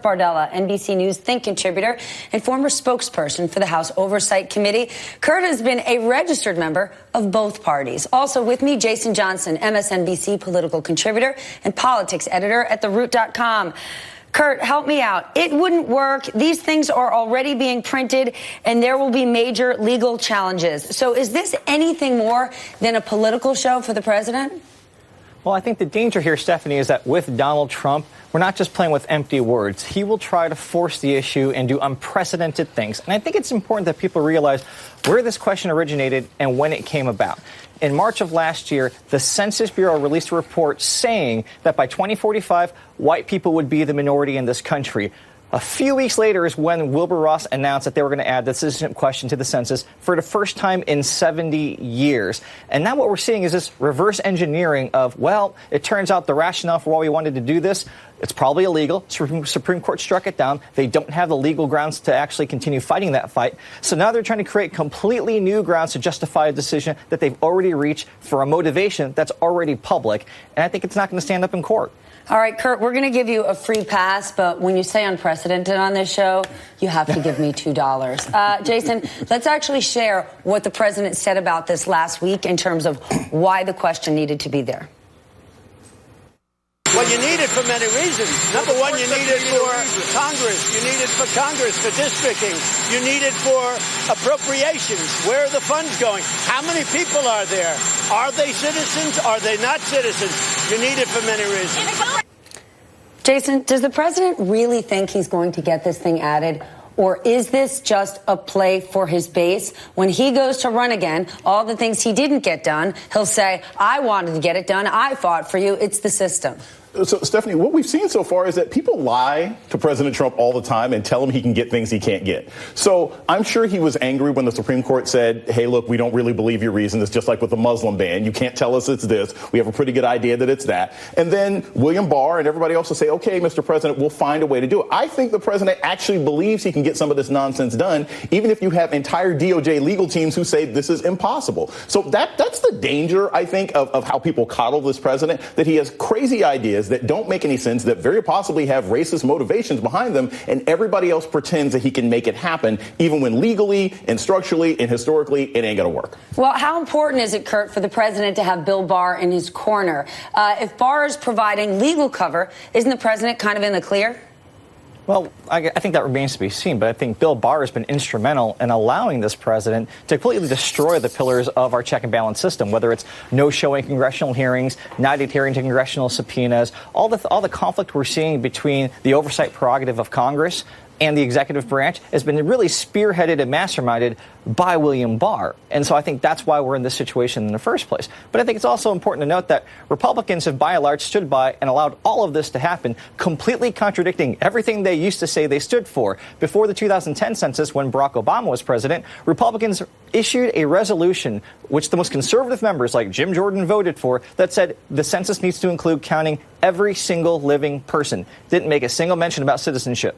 Bardella, NBC News Think contributor and former spokesperson for the House Oversight Committee. Kurt has been a registered member of both parties. Also with me, Jason Johnson, MSNBC political contributor and politics editor at TheRoot.com. Kurt, help me out. It wouldn't work. These things are already being printed, and there will be major legal challenges. So is this anything more than a political show for the president? Well, I think the danger here, Stephanie, is that with Donald Trump, we're not just playing with empty words. He will try to force the issue and do unprecedented things. And I think it's important that people realize where this question originated and when it came about. In March of last year, the Census Bureau released a report saying that by 2045, white people would be the minority in this country. A few weeks later is when Wilbur Ross announced that they were going to add the citizenship question to the census for the first time in 70 years. And now what we're seeing is this reverse engineering of, well, it turns out the rationale for why we wanted to do this, it's probably illegal. Supreme Court struck it down. They don't have the legal grounds to actually continue fighting that fight. So now they're trying to create completely new grounds to justify a decision that they've already reached for a motivation that's already public. And I think it's not going to stand up in court. All right, Kurt, we're going to give you a free pass, but when you say unprecedented on this show, you have to give me $2. Jason, let's actually share what the president said about this last week in terms of why the question needed to be there. Well, you need it for many reasons. Number one, you need it for Congress. You need it for Congress, for districting. You need it for appropriations. Where are the funds going? How many people are there? Are they citizens? Are they not citizens? You need it for many reasons. Jason, does the president really think he's going to get this thing added? Or is this just a play for his base? When he goes to run again, all the things he didn't get done, he'll say, I wanted to get it done. I fought for you. It's the system. So, Stephanie, what we've seen so far is that people lie to President Trump all the time and tell him he can get things he can't get. So I'm sure he was angry when the Supreme Court said, hey, look, we don't really believe your reason. It's just like with the Muslim ban. You can't tell us it's this. We have a pretty good idea that it's that. And then William Barr and everybody else will say, OK, Mr. President, we'll find a way to do it. I think the president actually believes he can get some of this nonsense done, even if you have entire DOJ legal teams who say this is impossible. So that's the danger, I think, of how people coddle this president, that he has crazy ideas that don't make any sense, that very possibly have racist motivations behind them, and everybody else pretends that he can make it happen, even when legally and structurally and historically it ain't going to work. Well, how important is it, Kurt, for the president to have Bill Barr in his corner? If Barr is providing legal cover, isn't the president kind of in the clear? Well, I think that remains to be seen, but I think Bill Barr has been instrumental in allowing this president to completely destroy the pillars of our check and balance system, whether it's no showing congressional hearings, not adhering to congressional subpoenas, all the conflict we're seeing between the oversight prerogative of Congress and the executive branch has been really spearheaded and masterminded by William Barr. And so I think that's why we're in this situation in the first place. But I think it's also important to note that Republicans have by and large stood by and allowed all of this to happen, completely contradicting everything they used to say they stood for. Before the 2010 census, when Barack Obama was president, Republicans issued a resolution which the most conservative members like Jim Jordan voted for that said the census needs to include counting every single living person. Didn't make a single mention about citizenship.